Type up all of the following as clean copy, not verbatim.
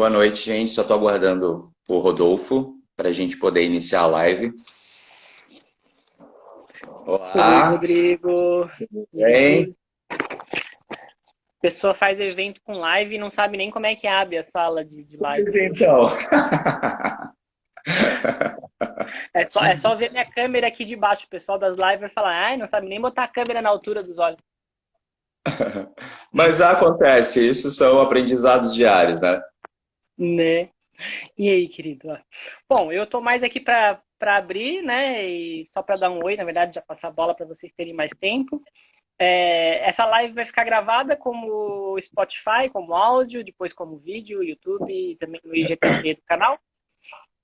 Boa noite, gente. Só estou aguardando o Rodolfo para a gente poder iniciar a live. Oi, Olá, Rodrigo. tudo E aí? bem? A pessoa faz evento com live e não sabe nem como é que abre a sala de live. Pois então. É só ver minha câmera aqui de baixo. O pessoal das lives vai falar, ai, não sabe nem botar a câmera na altura dos olhos. Mas acontece, isso são aprendizados diários, né? Né? E aí, querido? Bom, eu tô mais aqui para abrir, né? E só para dar um oi, na verdade, já passar a bola para vocês terem mais tempo. Essa live vai ficar gravada como Spotify, como áudio, depois como vídeo, YouTube e também no IGTV do canal.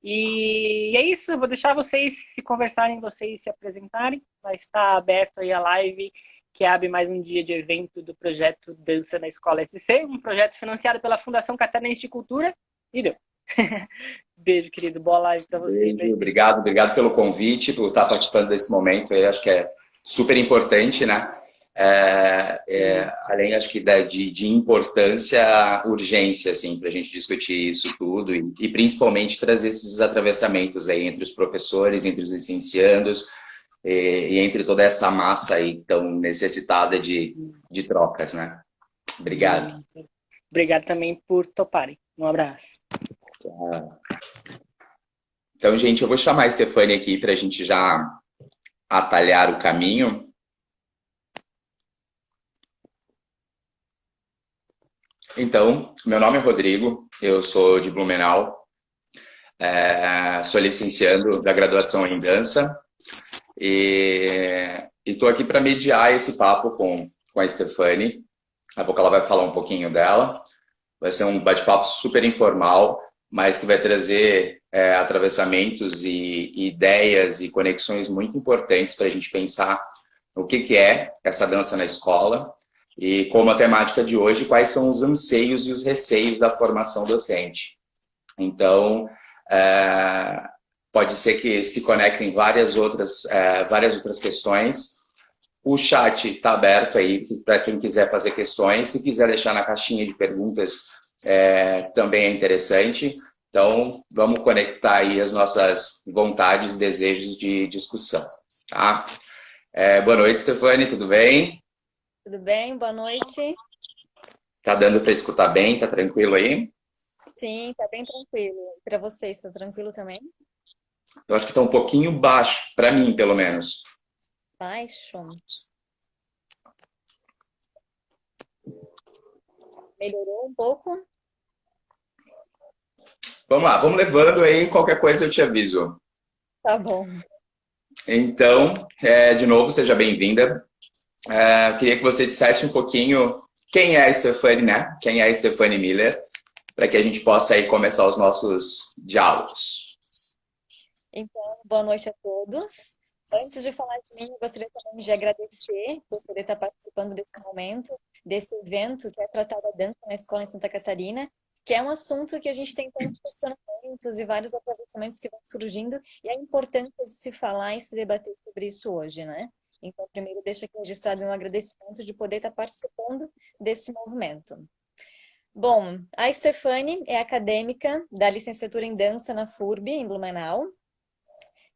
E é isso, eu vou deixar vocês se conversarem, vocês se apresentarem. Vai estar aberto aí a live que abre mais um dia de evento do projeto Dança na Escola SC, um projeto financiado pela Fundação Catarinense de Cultura. E deu. Beijo, querido. Boa live para você. Beijo, obrigado pelo convite, por estar participando desse momento. Eu acho que é super importante, né? Além, acho que de importância, urgência, assim, para a gente discutir isso tudo e principalmente trazer esses atravessamentos aí entre os professores, entre os licenciandos e entre toda essa massa aí tão necessitada de trocas, né? Obrigado. Obrigado também por toparem. Um abraço. Então, gente, eu vou chamar a Stefania aqui para a gente já atalhar o caminho. Então, meu nome é Rodrigo, eu sou de Blumenau, sou licenciando da graduação em dança e estou aqui para mediar esse papo com a Stefani. Daqui a pouco ela vai falar um pouquinho dela. Vai ser um bate-papo super informal, mas que vai trazer atravessamentos e ideias e conexões muito importantes para a gente pensar o que é essa dança na escola e como a temática de hoje, quais são os anseios e os receios da formação docente. Então, pode ser que se conectem várias outras questões. O chat está aberto aí para quem quiser fazer questões. Se quiser deixar na caixinha de perguntas, também é interessante. Então, vamos conectar aí as nossas vontades e desejos de discussão. Tá? Boa noite, Stefani, tudo bem? Tudo bem? Boa noite. Tá dando para escutar bem? Tá tranquilo aí? Sim, tá bem tranquilo. Para vocês, tá tranquilo também? Eu acho que está um pouquinho baixo, para mim, pelo menos. Baixo. Melhorou um pouco? Vamos lá, vamos levando aí, qualquer coisa eu te aviso. Tá bom. Então, de novo, seja bem-vinda. Queria que você dissesse um pouquinho quem é a Stefani, né? Quem é a Stefani Miller, para que a gente possa aí começar os nossos diálogos. Então, boa noite a todos. Antes de falar de mim, eu gostaria também de agradecer por poder estar participando desse momento, desse evento que é tratado a dança na escola em Santa Catarina, que é um assunto que a gente tem tantos questionamentos e vários atravessamentos que vão surgindo, e a importância de se falar e se debater sobre isso hoje, né? Então, primeiro, deixa aqui registrado um agradecimento de poder estar participando desse movimento. Bom, a Stefani é acadêmica da licenciatura em dança na FURB, em Blumenau.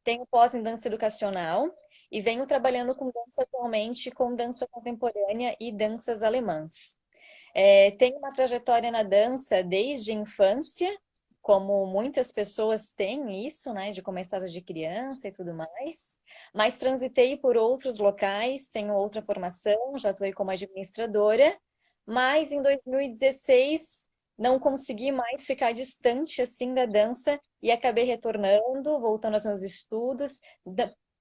Tenho pós em dança educacional e venho trabalhando com dança atualmente, com dança contemporânea e danças alemãs. Tenho uma trajetória na dança desde a infância, como muitas pessoas têm isso, né, de começar de criança e tudo mais, mas transitei por outros locais, tenho outra formação, já atuei como administradora, mas em 2016 não consegui mais ficar distante assim da dança e acabei retornando, voltando aos meus estudos,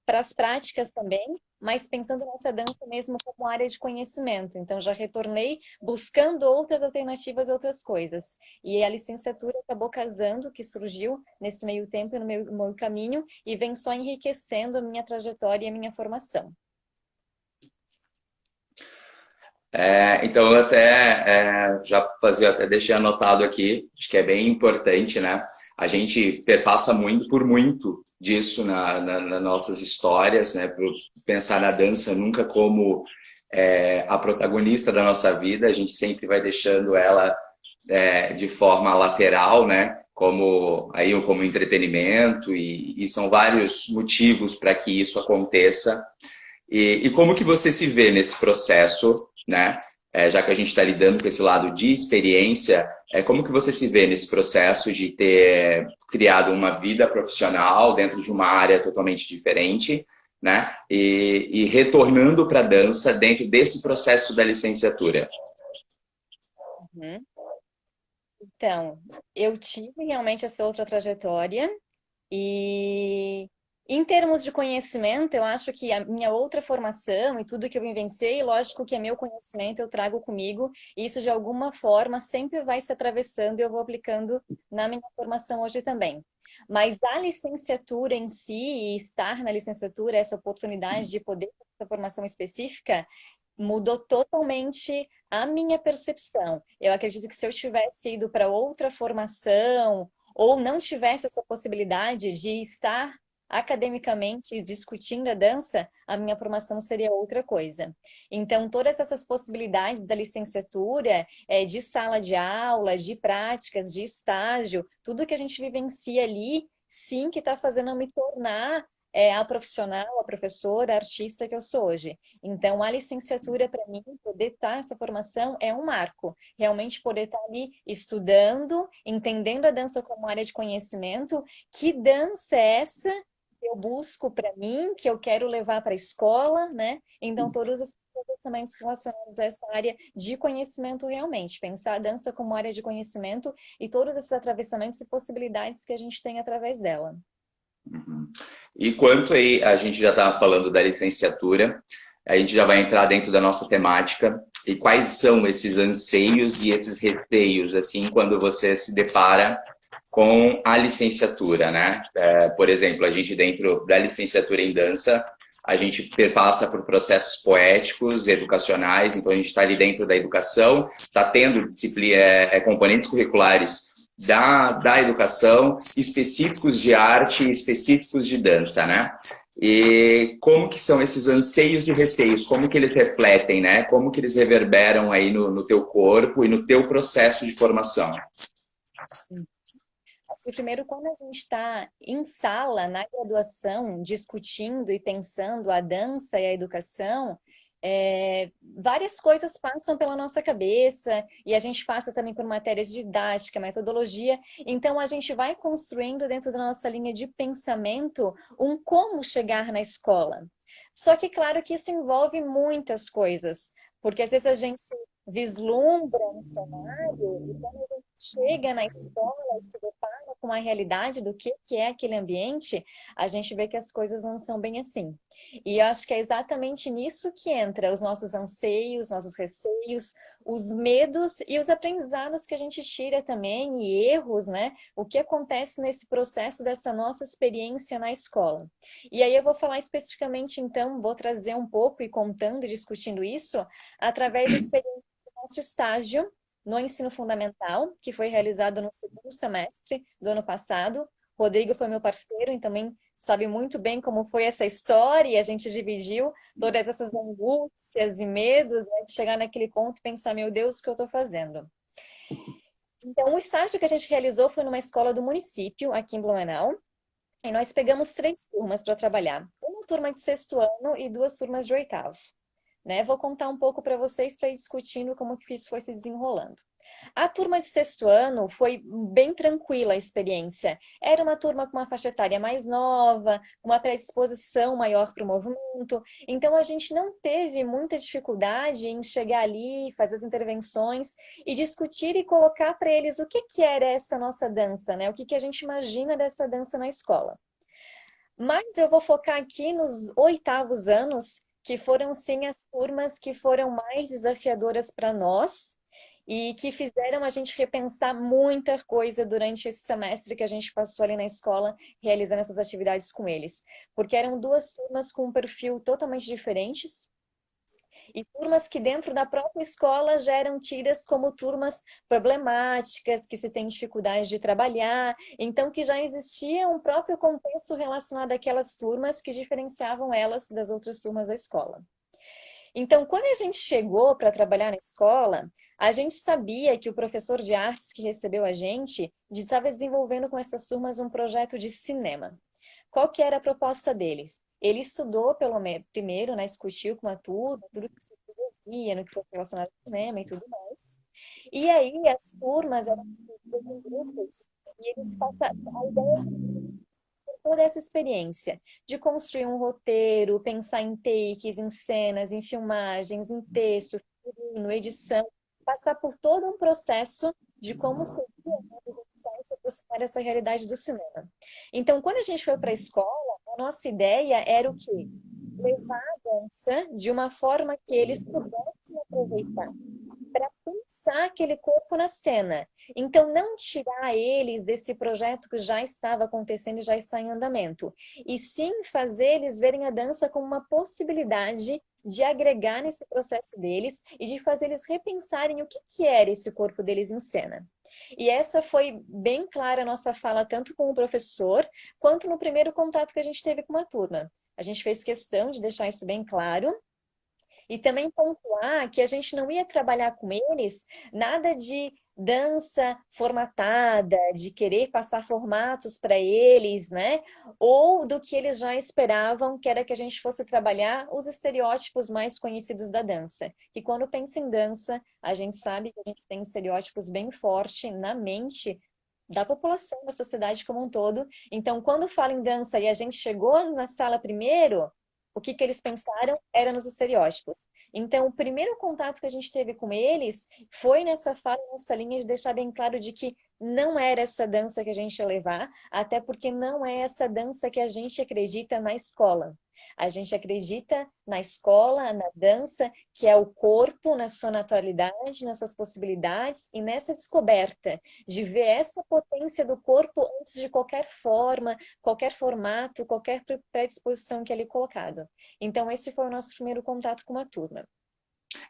para as práticas também, mas pensando nessa dança mesmo como área de conhecimento. Então já retornei buscando outras alternativas, outras coisas. E a licenciatura acabou casando, que surgiu nesse meio tempo, no meu caminho, e vem só enriquecendo a minha trajetória e a minha formação. Então, eu até deixei anotado aqui, acho que é bem importante, né? A gente perpassa muito por muito disso nas nossas histórias, né? Por pensar na dança nunca como a protagonista da nossa vida, a gente sempre vai deixando ela de forma lateral, né? Como entretenimento, e são vários motivos para que isso aconteça. E como que você se vê nesse processo, né? Já que a gente está lidando com esse lado de experiência, como que você se vê nesse processo de ter criado uma vida profissional dentro de uma área totalmente diferente, né? E retornando para a dança dentro desse processo da licenciatura? Uhum. Então, eu tive realmente essa outra trajetória e em termos de conhecimento, eu acho que a minha outra formação e tudo que eu vivenciei, lógico que é meu conhecimento, eu trago comigo, e isso de alguma forma sempre vai se atravessando e eu vou aplicando na minha formação hoje também. Mas a licenciatura em si, e estar na licenciatura, essa oportunidade de poder ter essa formação específica, mudou totalmente a minha percepção. Eu acredito que se eu tivesse ido para outra formação ou não tivesse essa possibilidade de estar academicamente discutindo a dança, a minha formação seria outra coisa. Então, todas essas possibilidades da licenciatura, de sala de aula, de práticas, de estágio, tudo que a gente vivencia ali, sim, que está fazendo eu me tornar a profissional, a professora, a artista que eu sou hoje. Então, a licenciatura, para mim, poder estar nessa formação é um marco. Realmente poder estar ali estudando, entendendo a dança como área de conhecimento. Que dança é essa que eu busco para mim, que eu quero levar para a escola, né? Então, todos os pensamentos relacionados a essa área de conhecimento realmente. Pensar a dança como área de conhecimento e todos esses atravessamentos e possibilidades que a gente tem através dela. Uhum. E quanto aí, a gente já estava falando da licenciatura, a gente já vai entrar dentro da nossa temática. E quais são esses anseios e esses receios, assim, quando você se depara com a licenciatura, né? Por exemplo, a gente dentro da licenciatura em dança, a gente passa por processos poéticos, educacionais, então a gente está ali dentro da educação, está tendo componentes curriculares da educação, específicos de arte, específicos de dança, né? E como que são esses anseios e receios, como que eles refletem, né? Como que eles reverberam aí no teu corpo e no teu processo de formação? Acho que primeiro, quando a gente está em sala, na graduação, discutindo e pensando a dança e a educação, várias coisas passam pela nossa cabeça e a gente passa também por matérias de didática, metodologia. Então, a gente vai construindo dentro da nossa linha de pensamento um como chegar na escola. Só que, claro que isso envolve muitas coisas, porque às vezes a gente vislumbra um cenário e quando a gente chega na escola e se depara com a realidade do que é aquele ambiente, a gente vê que as coisas não são bem assim. E eu acho que é exatamente nisso que entra os nossos anseios, nossos receios, os medos e os aprendizados que a gente tira também e erros, né? O que acontece nesse processo dessa nossa experiência na escola. E aí eu vou falar especificamente, então, vou trazer um pouco e contando e discutindo isso através da experiência do nosso estágio no ensino fundamental, que foi realizado no segundo semestre do ano passado. Rodrigo foi meu parceiro e também sabe muito bem como foi essa história e a gente dividiu todas essas angústias e medos, né, de chegar naquele ponto e pensar, meu Deus, o que eu estou fazendo? Então, o estágio que a gente realizou foi numa escola do município, aqui em Blumenau, e nós pegamos 3 turmas para trabalhar. Uma turma de 6º ano e 2 turmas de 8º. Né? Vou contar um pouco para vocês para ir discutindo como que isso foi se desenrolando. A turma de 6º ano foi bem tranquila a experiência. Era uma turma com uma faixa etária mais nova, uma predisposição maior para o movimento. Então a gente não teve muita dificuldade em chegar ali, fazer as intervenções e discutir e colocar para eles o que era essa nossa dança, né? O que a gente imagina dessa dança na escola. Mas eu vou focar aqui nos 8º anos, que foram sim as turmas que foram mais desafiadoras para nós e que fizeram a gente repensar muita coisa durante esse semestre que a gente passou ali na escola realizando essas atividades com eles. Porque eram 2 turmas com um perfil totalmente diferentes e turmas que dentro da própria escola já eram tidas como turmas problemáticas, que se tem dificuldade de trabalhar, então que já existia um próprio contexto relacionado àquelas turmas que diferenciavam elas das outras turmas da escola. Então, quando a gente chegou para trabalhar na escola, a gente sabia que o professor de artes que recebeu a gente estava desenvolvendo com essas turmas um projeto de cinema. Qual que era a proposta deles? Ele estudou primeiro, né, discutiu com a turma, tudo que se fazia, no que fosse relacionado ao cinema e tudo mais. E aí as turmas eram divididas em grupos e eles passaram a ideia de toda essa experiência de construir um roteiro, pensar em takes, em cenas, em filmagens, em texto, figurino, edição, passar por todo um processo de como seria, né, se aproximar dessa realidade do cinema. Então, quando a gente foi para a escola, a nossa ideia era o quê? Levar a dança de uma forma que eles pudessem aproveitar para pensar aquele corpo na cena. Então, não tirar eles desse projeto que já estava acontecendo e já está em andamento, e sim fazer eles verem a dança como uma possibilidade de agregar nesse processo deles e de fazer eles repensarem o que era esse corpo deles em cena. E essa foi bem clara a nossa fala, tanto com o professor, quanto no primeiro contato que a gente teve com a turma. A gente fez questão de deixar isso bem claro, e também pontuar que a gente não ia trabalhar com eles nada de dança formatada, de querer passar formatos para eles, né? Ou do que eles já esperavam, que era que a gente fosse trabalhar os estereótipos mais conhecidos da dança. E quando pensa em dança, a gente sabe que a gente tem estereótipos bem fortes na mente da população, da sociedade como um todo. Então, quando fala em dança e a gente chegou na sala primeiro, o que eles pensaram era nos estereótipos. Então, o primeiro contato que a gente teve com eles foi nessa fala, nessa linha de deixar bem claro de que não era essa dança que a gente ia levar, até porque não é essa dança que a gente acredita na escola. A gente acredita na escola, na dança, que é o corpo na sua naturalidade, nas suas possibilidades e nessa descoberta de ver essa potência do corpo antes de qualquer forma, qualquer formato, qualquer predisposição que é ali colocado. Então, esse foi o nosso primeiro contato com a turma.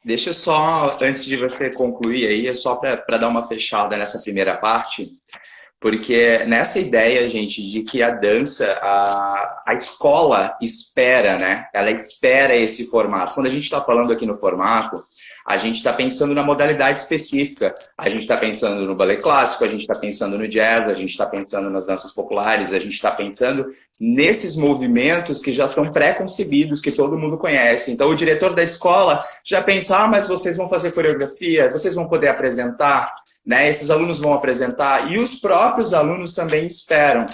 Deixa eu só, antes de você concluir aí, é só para dar uma fechada nessa primeira parte, porque nessa ideia, gente, de que a dança, a escola espera, né? Ela espera esse formato. Quando a gente está falando aqui no formato, a gente está pensando na modalidade específica. A gente está pensando no ballet clássico, a gente está pensando no jazz, a gente está pensando nas danças populares, a gente está pensando nesses movimentos que já são pré-concebidos, que todo mundo conhece. Então, o diretor da escola já pensa, mas vocês vão fazer coreografia, vocês vão poder apresentar, né? Esses alunos vão apresentar e os próprios alunos também esperam.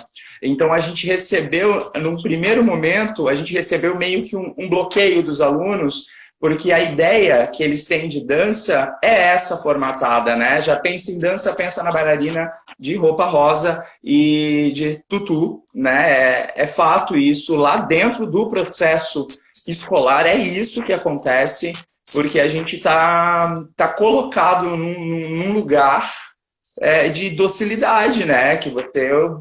Então, a gente recebeu, num primeiro momento, a gente recebeu meio que um bloqueio dos alunos, porque a ideia que eles têm de dança é essa formatada, né? Já pensa em dança, pensa na bailarina de roupa rosa e de tutu, né? É fato isso, lá dentro do processo escolar, é isso que acontece, porque a gente está colocado num lugar de docilidade, né? Que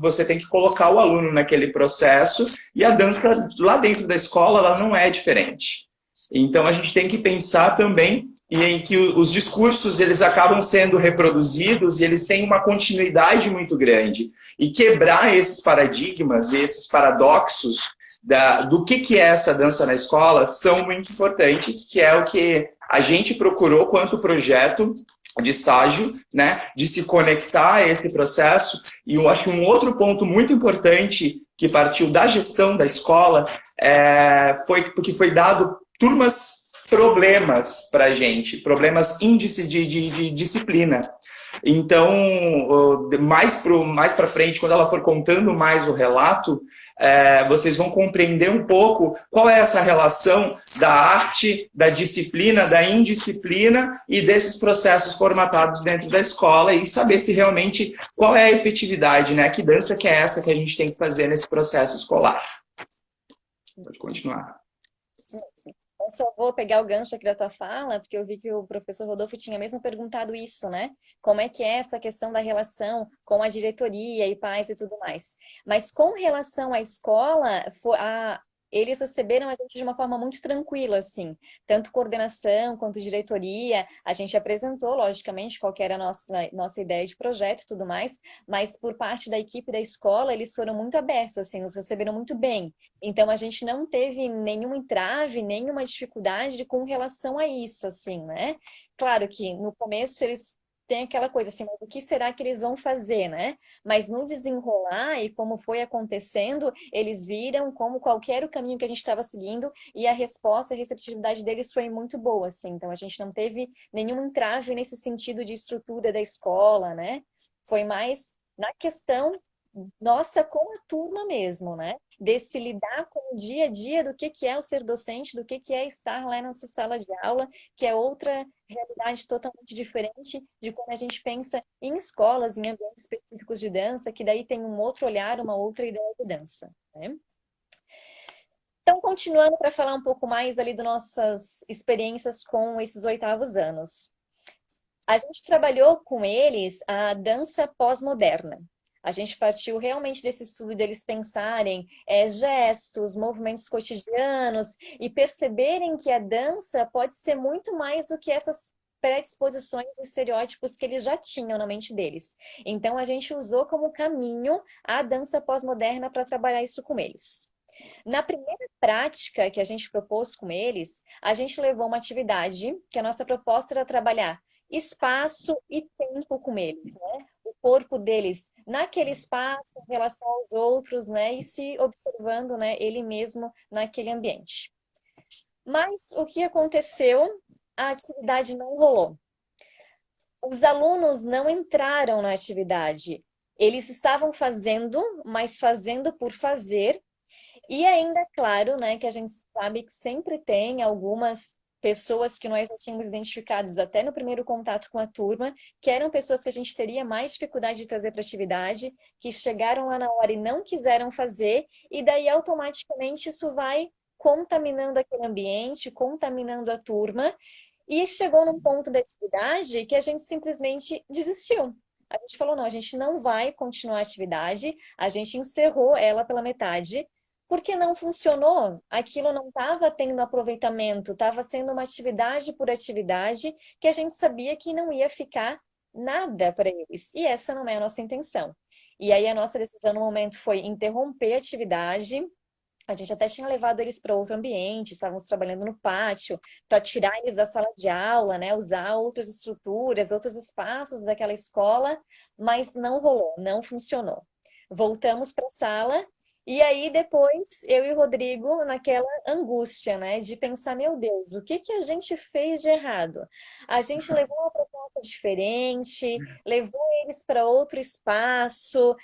você tem que colocar o aluno naquele processo, e a dança lá dentro da escola ela não é diferente. Então a gente tem que pensar também em que os discursos eles acabam sendo reproduzidos e eles têm uma continuidade muito grande. E quebrar esses paradigmas e esses paradoxos do que é essa dança na escola são muito importantes, que é o que a gente procurou quanto projeto de estágio, né, de se conectar a esse processo. E eu acho um outro ponto muito importante que partiu da gestão da escola foi porque foi dado problemas para a gente, problemas índice de disciplina. Então, mais para frente, quando ela for contando mais o relato, vocês vão compreender um pouco qual é essa relação da arte, da disciplina, da indisciplina e desses processos formatados dentro da escola, e saber se realmente qual é a efetividade, né? Que dança que é essa que a gente tem que fazer nesse processo escolar. Pode continuar. Sim, sim. Eu só vou pegar o gancho aqui da tua fala, porque eu vi que o professor Rodolfo tinha mesmo perguntado isso, né? Como é que é essa questão da relação com a diretoria e pais e tudo mais. Mas com relação à escola, eles receberam a gente de uma forma muito tranquila, assim. Tanto coordenação quanto diretoria. A gente apresentou, logicamente, qual que era a nossa ideia de projeto e tudo mais, mas por parte da equipe da escola, eles foram muito abertos, assim, nos receberam muito bem. Então, a gente não teve nenhum entrave, nenhuma dificuldade com relação a isso, assim, né? Claro que no começo eles têm aquela coisa assim, mas o que será que eles vão fazer, né? Mas no desenrolar e como foi acontecendo, eles viram como qualquer o caminho que a gente estava seguindo e a resposta, a receptividade deles foi muito boa, assim. Então, a gente não teve nenhum entrave nesse sentido de estrutura da escola, né? Foi mais na questão nossa com a turma mesmo, né? Desse lidar com o dia a dia do que é o ser docente, do que é estar lá nessa sala de aula, que é outra realidade totalmente diferente de quando a gente pensa em escolas, em ambientes específicos de dança, que daí tem um outro olhar, uma outra ideia de dança, né? Então, continuando para falar um pouco mais ali das nossas experiências com esses 8º anos. A gente trabalhou com eles a dança pós-moderna. A gente partiu realmente desse estudo deles pensarem gestos, movimentos cotidianos e perceberem que a dança pode ser muito mais do que essas predisposições e estereótipos que eles já tinham na mente deles. Então, a gente usou como caminho a dança pós-moderna para trabalhar isso com eles. Na primeira prática que a gente propôs com eles, a gente levou uma atividade que a nossa proposta era trabalhar espaço e tempo com eles, né? O corpo deles naquele espaço em relação aos outros, né? E se observando, né? Ele mesmo naquele ambiente. Mas o que aconteceu? A atividade não rolou. Os alunos não entraram na atividade. Eles estavam fazendo, mas fazendo por fazer. E ainda, claro, né, que a gente sabe que sempre tem algumas pessoas que nós já tínhamos identificados até no primeiro contato com a turma, que eram pessoas que a gente teria mais dificuldade de trazer para a atividade, que chegaram lá na hora e não quiseram fazer, e daí automaticamente isso vai contaminando aquele ambiente, contaminando a turma, e chegou num ponto da atividade que a gente simplesmente desistiu. A gente falou, não, a gente não vai continuar a atividade, a gente encerrou ela pela metade, porque não funcionou, aquilo não estava tendo aproveitamento, estava sendo uma atividade por atividade que a gente sabia que não ia ficar nada para eles. E essa não é a nossa intenção. E aí a nossa decisão no momento foi interromper a atividade. A gente até tinha levado eles para outro ambiente, estávamos trabalhando no pátio, para tirar eles da sala de aula, né? Usar outras estruturas, outros espaços daquela escola, mas não rolou, não funcionou. Voltamos para a sala. E aí, depois, eu e o Rodrigo, naquela angústia, né, de pensar, meu Deus, o que que a gente fez de errado? A gente levou uma proposta diferente, levou eles para outro espaço,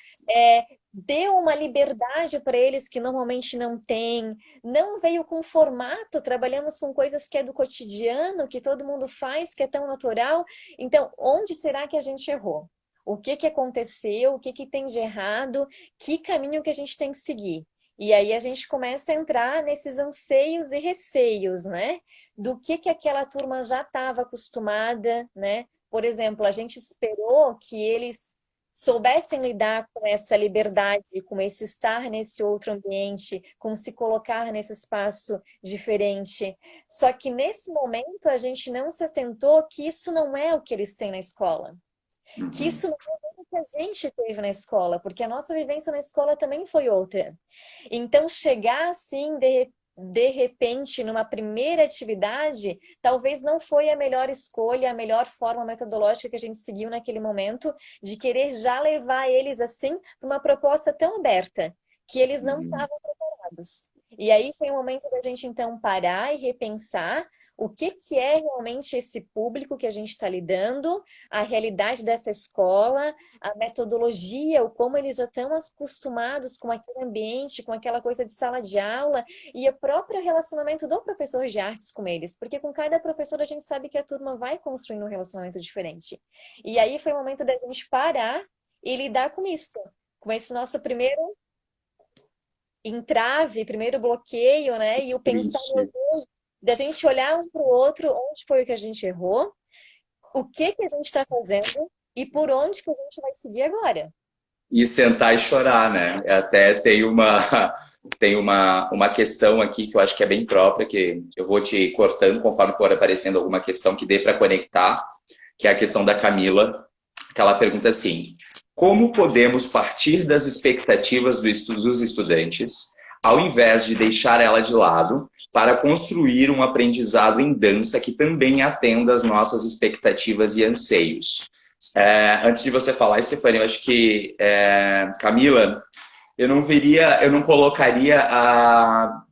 deu uma liberdade para eles que normalmente não tem, não veio com formato, trabalhamos com coisas que é do cotidiano, que todo mundo faz, que é tão natural. Então, onde será que a gente errou? O que que aconteceu? O que que tem de errado? Que caminho que a gente tem que seguir? E aí a gente começa a entrar nesses anseios e receios, né? Do que aquela turma já estava acostumada, né? Por exemplo, a gente esperou que eles soubessem lidar com essa liberdade, com esse estar nesse outro ambiente, com se colocar nesse espaço diferente. Só que nesse momento a gente não se atentou que isso não é o que eles têm na escola. Que isso não é o que a gente teve na escola, porque a nossa vivência na escola também foi outra. Então, chegar assim, de repente, numa primeira atividade, talvez não foi a melhor escolha, a melhor forma metodológica que a gente seguiu naquele momento, de querer já levar eles assim para uma proposta tão aberta, que eles não estavam preparados. E aí foi o momento da gente, então, parar e repensar o que é realmente esse público que a gente está lidando, a realidade dessa escola, a metodologia, o como eles já estão acostumados com aquele ambiente, com aquela coisa de sala de aula e o próprio relacionamento do professor de artes com eles, porque com cada professor a gente sabe que a turma vai construindo um relacionamento diferente. E aí foi o momento da gente parar e lidar com isso, com esse nosso primeiro entrave, primeiro bloqueio, né? E o pensar, meu Deus, da gente olhar um para o outro, onde foi que a gente errou, o que a gente está fazendo e por onde que a gente vai seguir agora. E sentar e chorar, né? Até tem tem uma questão aqui que eu acho que é bem própria, que eu vou te cortando conforme for aparecendo alguma questão que dê para conectar, que é a questão da Camila, que ela pergunta assim: como podemos partir das expectativas dos estudantes, ao invés de deixar ela de lado, para construir um aprendizado em dança que também atenda às nossas expectativas e anseios? Antes de você falar, Stefania, eu acho que, Camila, eu não colocaria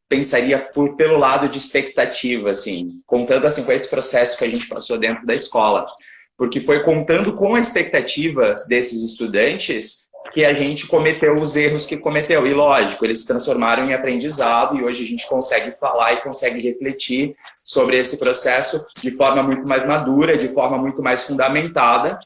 pensaria pelo lado de expectativa, assim, contando assim com esse processo que a gente passou dentro da escola, porque foi contando com a expectativa desses estudantes que a gente cometeu os erros que cometeu. E lógico, eles se transformaram em aprendizado e hoje a gente consegue falar e consegue refletir sobre esse processo de forma muito mais madura, de forma muito mais fundamentada,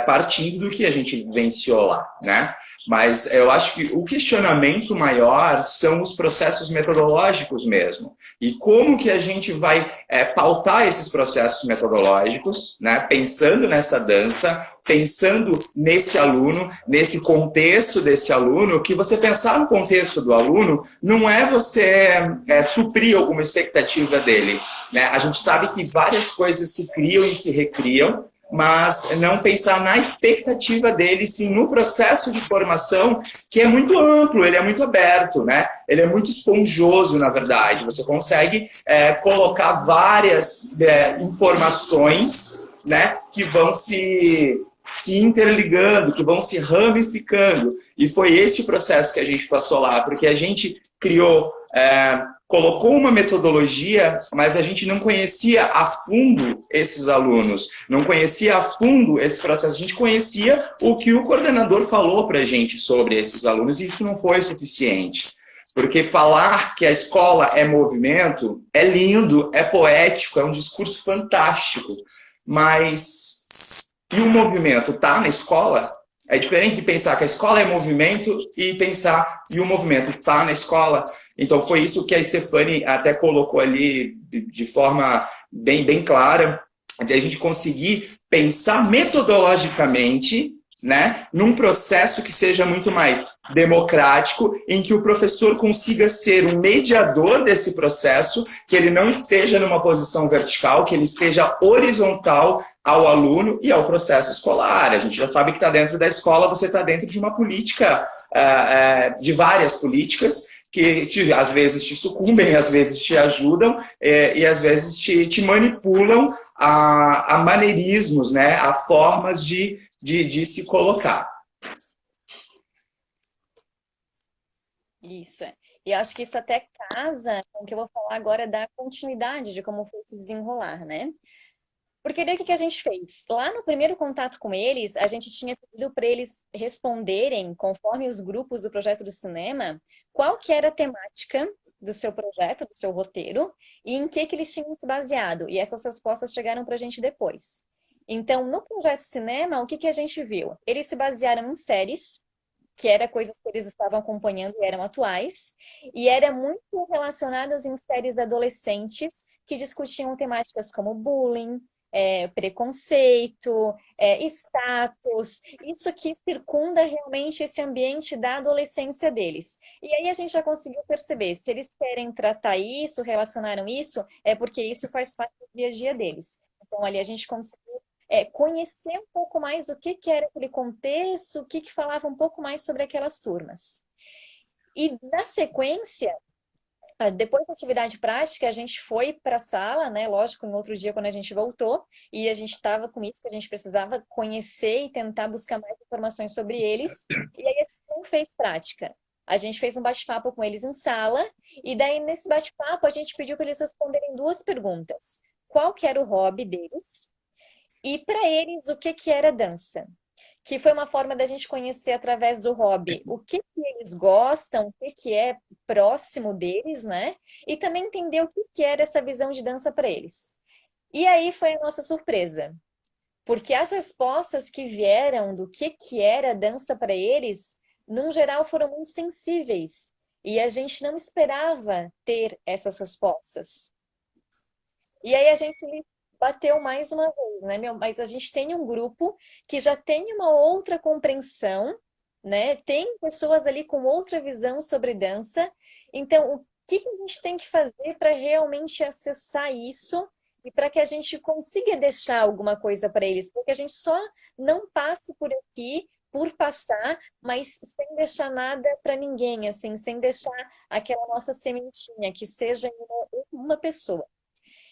partindo do que a gente vivenciou lá, né? Mas eu acho que o questionamento maior são os processos metodológicos mesmo. E como que a gente vai pautar esses processos metodológicos, né? Pensando nessa dança, pensando nesse aluno, nesse contexto desse aluno, que você pensar no contexto do aluno não é você suprir alguma expectativa dele, né? A gente sabe que várias coisas se criam e se recriam, mas não pensar na expectativa dele, sim no processo de formação, que é muito amplo, ele é muito aberto, né? Ele é muito esponjoso, na verdade. Você consegue colocar várias informações, né, que vão se interligando, que vão se ramificando. E foi esse o processo que a gente passou lá, porque a gente criou... colocou uma metodologia, mas a gente não conhecia a fundo esses alunos, não conhecia a fundo esse processo. A gente conhecia o que o coordenador falou para a gente sobre esses alunos e isso não foi suficiente. Porque falar que a escola é movimento é lindo, é poético, é um discurso fantástico, mas e o movimento está na escola? É diferente de pensar que a escola é movimento e pensar e o movimento está na escola. Então foi isso que a Stefania até colocou ali de forma bem clara, de a gente conseguir pensar metodologicamente, né, num processo que seja muito mais democrático, em que o professor consiga ser um mediador desse processo, que ele não esteja numa posição vertical, que ele esteja horizontal ao aluno e ao processo escolar. A gente já sabe que está dentro da escola, você está dentro de uma política, de várias políticas, que às vezes te sucumbem, às vezes te ajudam e às vezes te manipulam a maneirismos, né, a formas de se colocar. Isso, é. E eu acho que isso até casa com o que eu vou falar agora da continuidade de como foi se desenrolar, né? Porque daí o que a gente fez? Lá no primeiro contato com eles, a gente tinha pedido para eles responderem, conforme os grupos do projeto do cinema, qual que era a temática do seu projeto, do seu roteiro, e em que eles tinham se baseado. E essas respostas chegaram para a gente depois. Então, no projeto cinema, o que a gente viu? Eles se basearam em séries, que era coisas que eles estavam acompanhando e eram atuais, e era muito relacionados em séries adolescentes que discutiam temáticas como bullying, preconceito, status, isso que circunda realmente esse ambiente da adolescência deles. E aí a gente já conseguiu perceber, se eles querem tratar isso, relacionaram isso, é porque isso faz parte do dia a dia deles. Então ali a gente conseguiu conhecer um pouco mais o que era aquele contexto, o que falava um pouco mais sobre aquelas turmas. E na sequência, depois da atividade prática, a gente foi para a sala, né? Lógico, em outro dia, quando a gente voltou, e a gente estava com isso, que a gente precisava conhecer e tentar buscar mais informações sobre eles. E aí a gente não fez prática. A gente fez um bate-papo com eles em sala, e daí nesse bate-papo a gente pediu para eles responderem duas perguntas. Qual que era o hobby deles? E para eles, o que era dança? Que foi uma forma da gente conhecer através do hobby o que eles gostam, o que é próximo deles, né? E também entender o que era essa visão de dança para eles. E aí foi a nossa surpresa. Porque as respostas que vieram do que era dança para eles, num geral, foram muito sensíveis. E a gente não esperava ter essas respostas. E aí a gente bateu mais uma vez, né, mas a gente tem um grupo que já tem uma outra compreensão, né? Tem pessoas ali com outra visão sobre dança Então, o que que a gente tem que fazer para realmente acessar isso e para que a gente consiga deixar alguma coisa para eles? Porque a gente só não passe por aqui por passar, mas sem deixar nada para ninguém, assim, sem deixar aquela nossa sementinha, que seja em uma pessoa.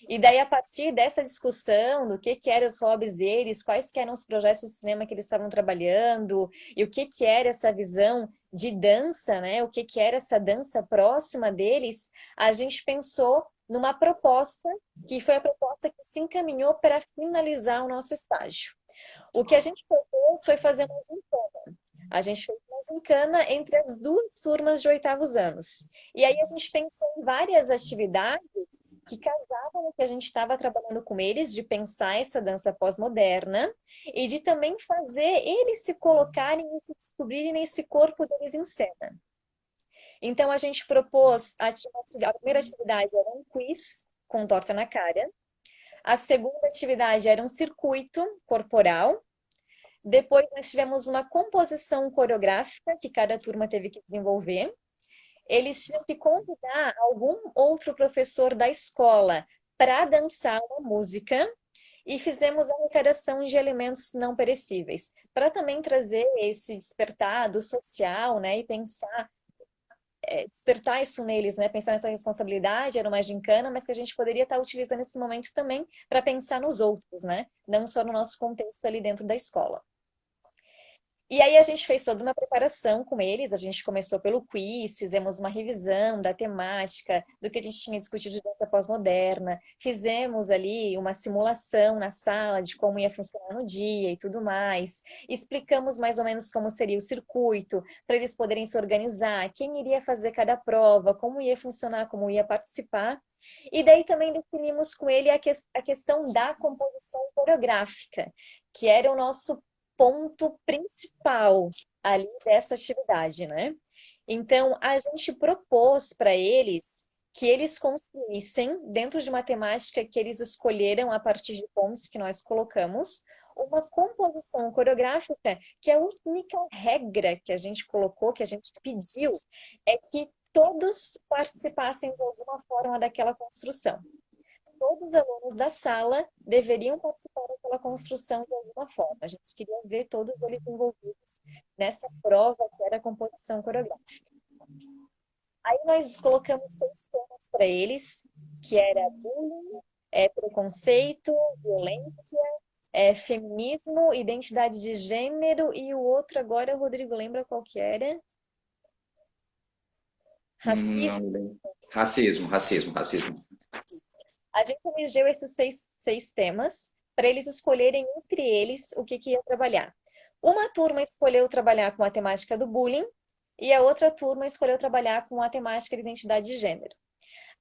E daí, a partir dessa discussão do que eram os hobbies deles, quais que eram os projetos de cinema que eles estavam trabalhando, e o que era essa visão de dança, né? O que era essa dança próxima deles, a gente pensou numa proposta, que foi a proposta que se encaminhou para finalizar o nosso estágio. O que a gente propôs foi fazer uma gincana. A gente fez uma gincana entre as duas turmas de oitavos anos. E aí a gente pensou em várias atividades que casavam no que a gente estava trabalhando com eles, de pensar essa dança pós-moderna e de também fazer eles se colocarem e se descobrirem nesse corpo deles em cena. Então a gente propôs, a primeira atividade era um quiz com torta na cara, a segunda atividade era um circuito corporal, depois nós tivemos uma composição coreográfica que cada turma teve que desenvolver. Eles tinham que convidar algum outro professor da escola para dançar uma música e fizemos a arrecadação de alimentos não perecíveis, para também trazer esse despertar do social, né, e pensar, despertar isso neles, né, pensar nessa responsabilidade, era uma gincana, mas que a gente poderia estar utilizando esse momento também para pensar nos outros, né, não só no nosso contexto ali dentro da escola. E aí a gente fez toda uma preparação com eles, a gente começou pelo quiz, fizemos uma revisão da temática, do que a gente tinha discutido de dança pós-moderna, fizemos ali uma simulação na sala de como ia funcionar no dia e tudo mais, explicamos mais ou menos como seria o circuito, para eles poderem se organizar, quem iria fazer cada prova, como ia funcionar, como ia participar. E daí também definimos com ele a questão da composição coreográfica, que era o nosso ponto principal ali dessa atividade, né? Então, a gente propôs para eles que eles construíssem, dentro de uma temática que eles escolheram a partir de pontos que nós colocamos, uma composição coreográfica que a única regra que a gente colocou, que a gente pediu, é que todos participassem de alguma forma daquela construção. Todos os alunos da sala deveriam participar daquela construção de alguma forma. A gente queria ver todos eles envolvidos nessa prova que era a composição coreográfica. Aí nós colocamos 6 temas para eles, que era bullying, preconceito, violência, feminismo, identidade de gênero e o outro agora, o Rodrigo lembra qual que era? Racismo. Racismo. A gente elegeu esses 6 temas para eles escolherem entre eles o que ia trabalhar. Uma turma escolheu trabalhar com a temática do bullying e a outra turma escolheu trabalhar com a temática de identidade de gênero.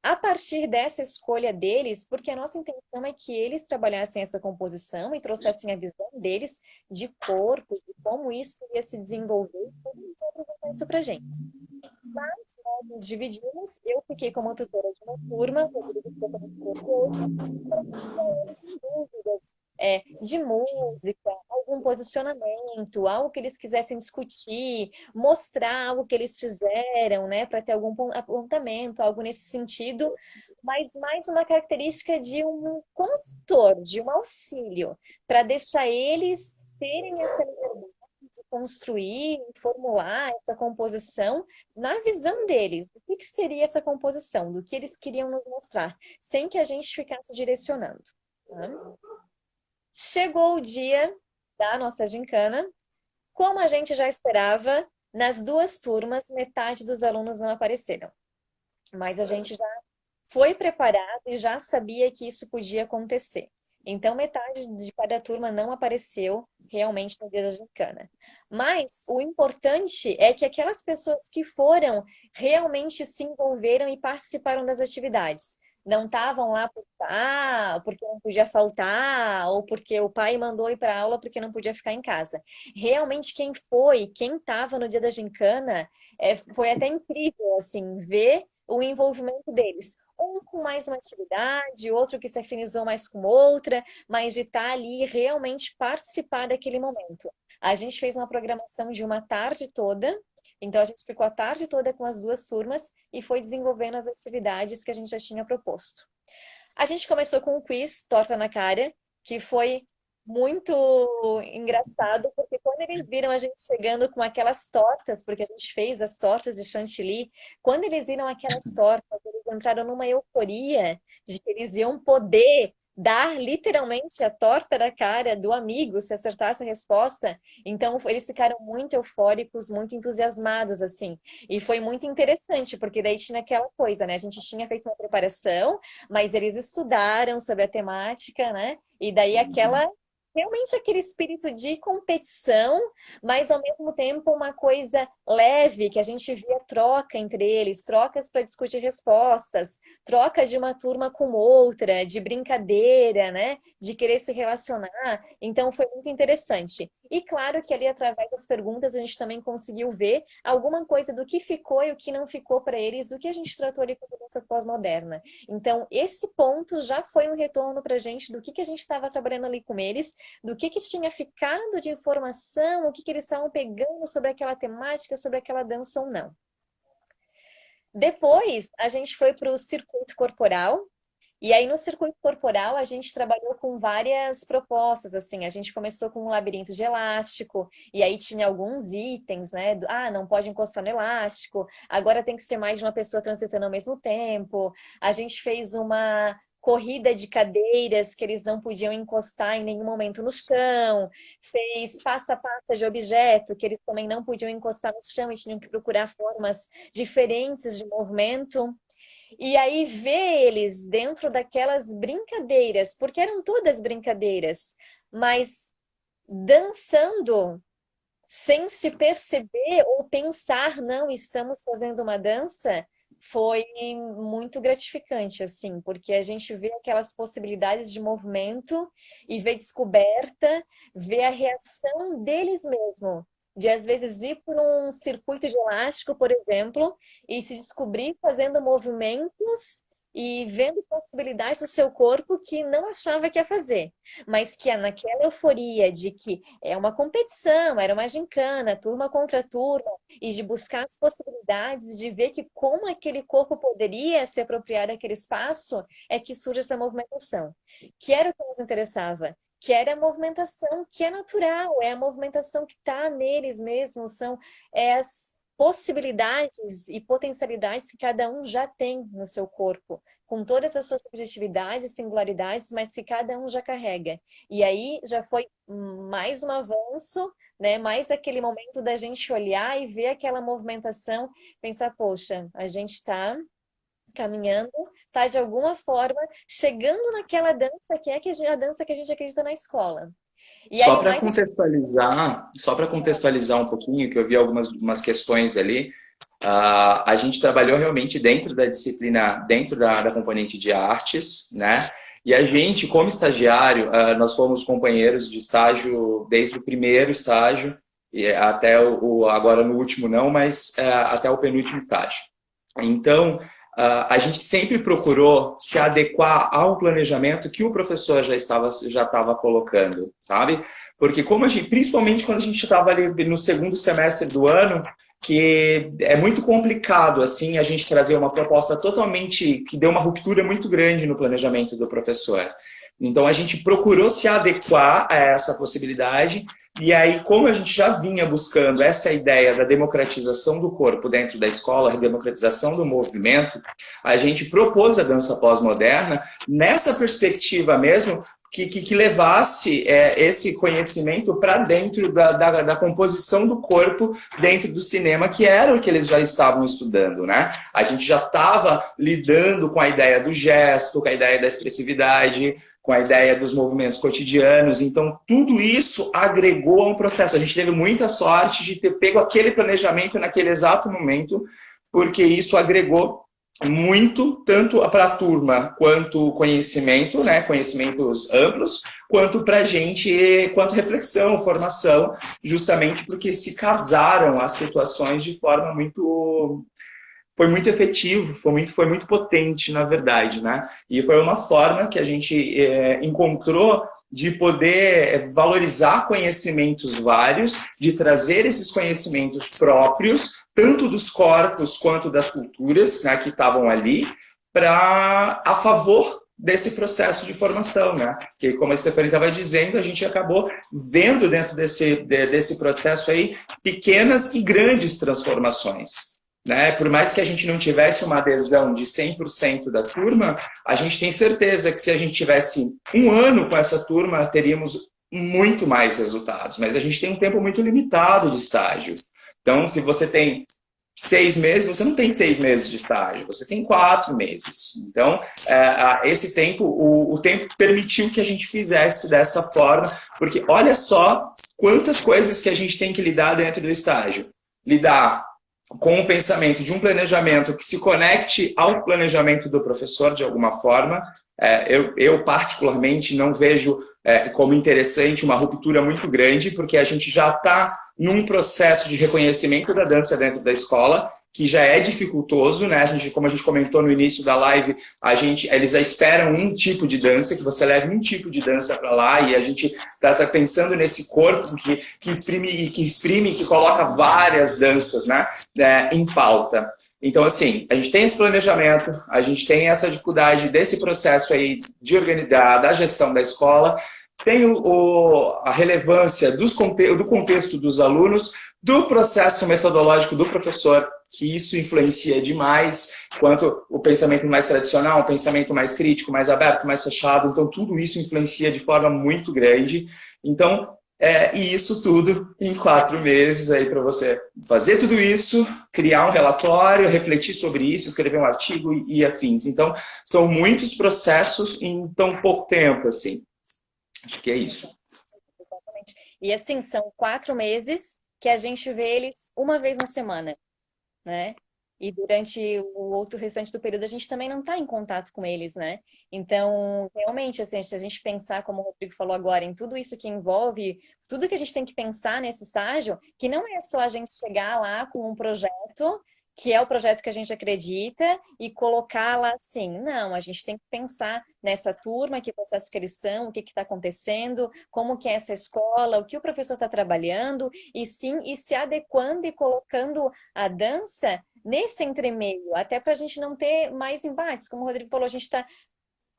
A partir dessa escolha deles, porque a nossa intenção é que eles trabalhassem essa composição e trouxessem a visão deles de corpo, de como isso ia se desenvolver e como eles iam apresentar isso para a gente. Mas nós nos dividimos, eu fiquei como tutora de uma turma, o Rodrigo ficou como tutora de dúvidas de música, algum posicionamento, algo que eles quisessem discutir, mostrar algo que eles fizeram, né, para ter algum apontamento, algo nesse sentido, mas mais uma característica de um consultor, de um auxílio, para deixar eles terem essa liberdade de construir, formular essa composição na visão deles. O que seria essa composição? Do que eles queriam nos mostrar, sem que a gente ficasse direcionando. Tá? Chegou o dia da nossa gincana. Como a gente já esperava, nas 2 turmas, metade dos alunos não apareceram. Mas a gente já foi preparado e já sabia que isso podia acontecer. Então, metade de cada turma não apareceu realmente no dia da gincana. Mas o importante é que aquelas pessoas que foram realmente se envolveram e participaram das atividades. Não estavam lá porque não podia faltar, ou porque o pai mandou ir para aula porque não podia ficar em casa. Realmente quem estava no dia da gincana, foi até incrível, assim, ver o envolvimento deles. Um com mais uma atividade, outro que se afinizou mais com outra, mas de estar ali e realmente participar daquele momento. A gente fez uma programação de uma tarde toda, Então a gente ficou a tarde toda com as duas turmas e foi desenvolvendo as atividades que a gente já tinha proposto. A gente começou com um quiz, Torta na Cara, que foi muito engraçado, porque quando eles viram a gente chegando com aquelas tortas, porque a gente fez as tortas de chantilly, quando eles viram aquelas tortas, eles entraram numa euforia de que eles iam poder dar literalmente a torta da cara do amigo se acertasse a resposta. Então eles ficaram muito eufóricos, muito entusiasmados assim. E foi muito interessante, porque daí tinha aquela coisa, né? A gente tinha feito uma preparação, mas eles estudaram sobre a temática, né? E daí realmente aquele espírito de competição, mas ao mesmo tempo uma coisa leve, que a gente via troca entre eles, trocas para discutir respostas, troca de uma turma com outra, de brincadeira, né? De querer se relacionar. Então foi muito interessante. E claro que ali, através das perguntas, a gente também conseguiu ver alguma coisa do que ficou e o que não ficou para eles, do que a gente tratou ali como dança pós-moderna. Então, esse ponto já foi um retorno para a gente do que a gente estava trabalhando ali com eles, do que tinha ficado de informação, o que eles estavam pegando sobre aquela temática, sobre aquela dança ou não. Depois, a gente foi para o circuito corporal. E aí, no circuito corporal, a gente trabalhou com várias propostas, assim. A gente começou com um labirinto de elástico, e aí tinha alguns itens, né? Não pode encostar no elástico, agora tem que ser mais de uma pessoa transitando ao mesmo tempo. A gente fez uma corrida de cadeiras que eles não podiam encostar em nenhum momento no chão, fez passa a passa de objeto que eles também não podiam encostar no chão e tinham que procurar formas diferentes de movimento. E aí ver eles dentro daquelas brincadeiras, porque eram todas brincadeiras, mas dançando sem se perceber ou pensar, não, estamos fazendo uma dança, foi muito gratificante, assim, porque a gente vê aquelas possibilidades de movimento e vê descoberta, vê a reação deles mesmo. De às vezes ir por um circuito de elástico, por exemplo, e se descobrir fazendo movimentos e vendo possibilidades do seu corpo que não achava que ia fazer, mas que naquela euforia de que é uma competição, era uma gincana, turma contra turma, e de buscar as possibilidades, de ver que como aquele corpo poderia se apropriar daquele espaço, é que surge essa movimentação, que era o que nos interessava. Que era a movimentação que é natural, é a movimentação que está neles mesmos, são as possibilidades e potencialidades que cada um já tem no seu corpo, com todas as suas subjetividades e singularidades, mas que cada um já carrega. E aí já foi mais um avanço, né? Mais aquele momento da gente olhar e ver aquela movimentação, pensar, poxa, a gente está caminhando, tá de alguma forma chegando naquela dança que é a dança que a gente acredita na escola. E Só aí, para contextualizar um pouquinho, que eu vi algumas questões ali, a gente trabalhou realmente dentro da disciplina, dentro da componente de artes, né? E a gente, como estagiário, nós fomos companheiros de estágio desde o primeiro estágio e até agora no último não, mas até o penúltimo estágio. Então, a gente sempre procurou se adequar ao planejamento que o professor já estava colocando, sabe? Porque principalmente quando a gente estava ali no segundo semestre do ano, que é muito complicado assim a gente trazer uma proposta totalmente que deu uma ruptura muito grande no planejamento do professor. Então a gente procurou se adequar a essa possibilidade. E aí, como a gente já vinha buscando essa ideia da democratização do corpo dentro da escola, a democratização do movimento, a gente propôs a dança pós-moderna nessa perspectiva mesmo, que levasse esse conhecimento para dentro da composição do corpo dentro do cinema, que era o que eles já estavam estudando, né? A gente já estava lidando com a ideia do gesto, com a ideia da expressividade, com a ideia dos movimentos cotidianos. Então, tudo isso agregou a um processo. A gente teve muita sorte de ter pego aquele planejamento naquele exato momento, porque isso agregou muito, tanto para a turma, quanto conhecimento, né, conhecimentos amplos, quanto para a gente, quanto reflexão, formação, justamente porque se casaram as situações de forma muito... Foi muito efetivo, foi muito potente, na verdade, né? E foi uma forma que a gente encontrou de poder valorizar conhecimentos vários, de trazer esses conhecimentos próprios, tanto dos corpos quanto das culturas, né, que estavam ali, a favor desse processo de formação, né? Que, como a Stephanie estava dizendo, a gente acabou vendo dentro desse processo aí pequenas e grandes transformações, né? Por mais que a gente não tivesse uma adesão de 100% da turma, a gente tem certeza que se a gente tivesse um ano com essa turma, teríamos muito mais resultados, mas a gente tem um tempo muito limitado de estágio. Então, se você tem 6 meses, você não tem 6 meses de estágio, você tem 4 meses. Então, esse tempo, o tempo permitiu que a gente fizesse dessa forma, porque olha só quantas coisas que a gente tem que lidar dentro do estágio. Lidar com o pensamento de um planejamento que se conecte ao planejamento do professor de alguma forma. Eu particularmente, não vejo como interessante uma ruptura muito grande, porque a gente já está num processo de reconhecimento da dança dentro da escola, que já é dificultoso, né? Como a gente comentou no início da live, eles esperam um tipo de dança, que você leve um tipo de dança para lá, e a gente está pensando nesse corpo que exprime, que coloca várias danças, né, em pauta. Então, assim, a gente tem esse planejamento, a gente tem essa dificuldade desse processo aí de organizar, da gestão da escola, tem a relevância do contexto dos alunos, do processo metodológico do professor, que isso influencia demais, quanto o pensamento mais tradicional, o pensamento mais crítico, mais aberto, mais fechado. Então, tudo isso influencia de forma muito grande. Então, e isso tudo em 4 meses aí para você fazer tudo isso, criar um relatório, refletir sobre isso, escrever um artigo e afins. Então, são muitos processos em tão pouco tempo, assim. Acho que é isso. Exatamente. E assim, são 4 meses que a gente vê eles uma vez na semana, né? E durante o outro restante do período a gente também não está em contato com eles, né? Então, realmente, assim, se a gente pensar, como o Rodrigo falou agora, em tudo isso que envolve, tudo que a gente tem que pensar nesse estágio, que não é só a gente chegar lá com um projeto, que é o projeto que a gente acredita, e colocar lá assim. Não, a gente tem que pensar nessa turma, que processo que eles estão, o que está acontecendo, como que é essa escola, o que o professor está trabalhando, e sim, e se adequando e colocando a dança nesse entremeio, até para a gente não ter mais embates. Como o Rodrigo falou,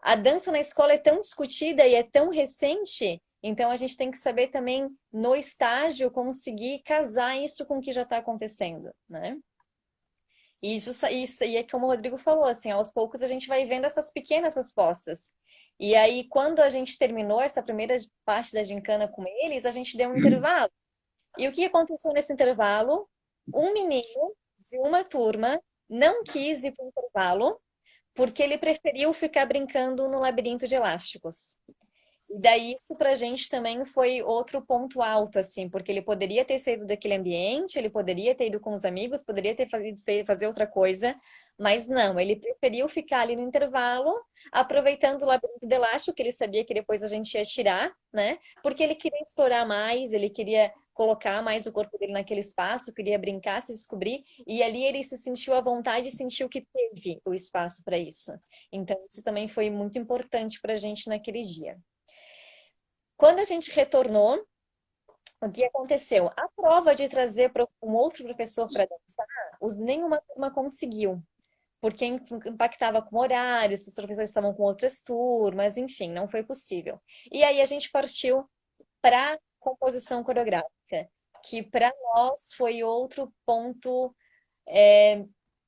a dança na escola é tão discutida e é tão recente, então a gente tem que saber também, no estágio, conseguir casar isso com o que já está acontecendo, né? E isso, e é como o Rodrigo falou, assim, aos poucos a gente vai vendo essas pequenas respostas. E aí, quando a gente terminou essa primeira parte da gincana com eles, a gente deu um intervalo. E o que aconteceu nesse intervalo? Um menino de uma turma não quis ir para o intervalo porque ele preferiu ficar brincando no labirinto de elásticos. E daí isso pra gente também foi outro ponto alto, assim, porque ele poderia ter saído daquele ambiente, ele poderia ter ido com os amigos, poderia ter fazer outra coisa, mas não, ele preferiu ficar ali no intervalo, aproveitando o labirinto de elástico, que ele sabia que depois a gente ia tirar, né? Porque ele queria explorar mais, ele queria colocar mais o corpo dele naquele espaço, queria brincar, se descobrir, e ali ele se sentiu à vontade e sentiu que teve o espaço para isso. Então, isso também foi muito importante pra gente naquele dia. Quando a gente retornou, o que aconteceu? A prova de trazer um outro professor para dançar, nenhuma turma conseguiu, porque impactava com horários, os professores estavam com outras turmas, enfim, não foi possível. E aí a gente partiu para composição coreográfica, que para nós foi outro ponto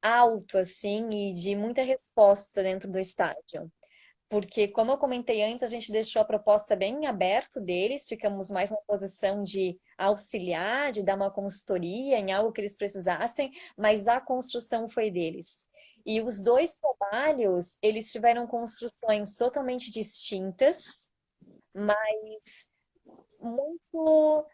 alto, assim, e de muita resposta dentro do estádio. Porque, como eu comentei antes, a gente deixou a proposta bem em aberto deles, ficamos mais numa posição de auxiliar, de dar uma consultoria em algo que eles precisassem, mas a construção foi deles. E os 2 trabalhos, eles tiveram construções totalmente distintas, mas muito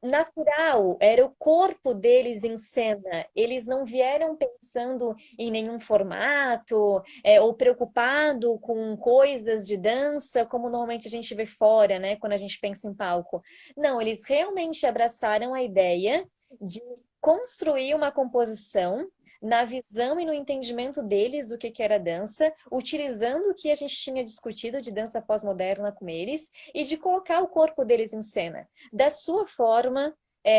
natural, era o corpo deles em cena. Eles não vieram pensando em nenhum formato, ou preocupado com coisas de dança, como normalmente a gente vê fora, né, quando a gente pensa em palco. Não, eles realmente abraçaram a ideia de construir uma composição na visão e no entendimento deles do que era dança, utilizando o que a gente tinha discutido de dança pós-moderna com eles e de colocar o corpo deles em cena, da sua forma,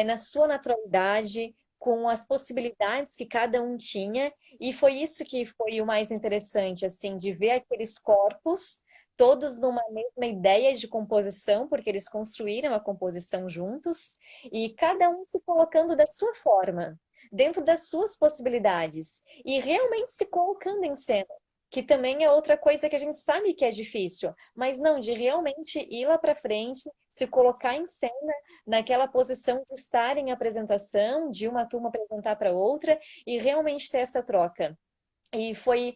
na sua naturalidade, com as possibilidades que cada um tinha, e foi isso que foi o mais interessante, assim, de ver aqueles corpos todos numa mesma ideia de composição, porque eles construíram a composição juntos, e cada um se colocando da sua forma, dentro das suas possibilidades, e realmente se colocando em cena, que também é outra coisa que a gente sabe que é difícil, mas não, de realmente ir lá para frente, se colocar em cena, naquela posição de estar em apresentação, de uma turma apresentar para outra, e realmente ter essa troca. E foi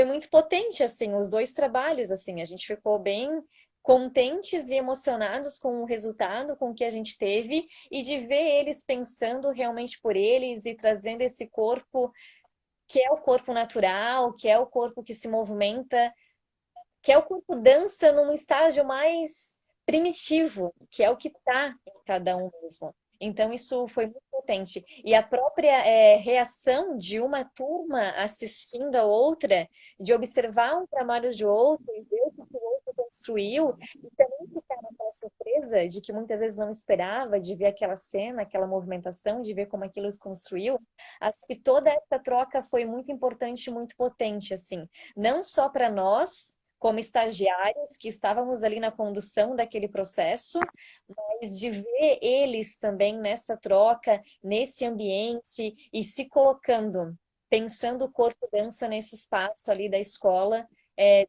muito potente, assim, os dois trabalhos, assim, a gente ficou bem contentes e emocionados com o resultado, com o que a gente teve, e de ver eles pensando realmente por eles e trazendo esse corpo que é o corpo natural, que é o corpo que se movimenta, que é o corpo dança num estágio mais primitivo, que é o que está em cada um mesmo. Então, isso foi muito potente. E a própria reação de uma turma assistindo a outra, de observar um trabalho de outro e ver o que o outro construiu, e também ficar naquela surpresa de que muitas vezes não esperava, de ver aquela cena, aquela movimentação, de ver como aquilo se construiu. Acho que toda essa troca foi muito importante e muito potente, assim. Não só para nós, como estagiários que estávamos ali na condução daquele processo, mas de ver eles também nessa troca, nesse ambiente e se colocando, pensando o corpo dança nesse espaço ali da escola,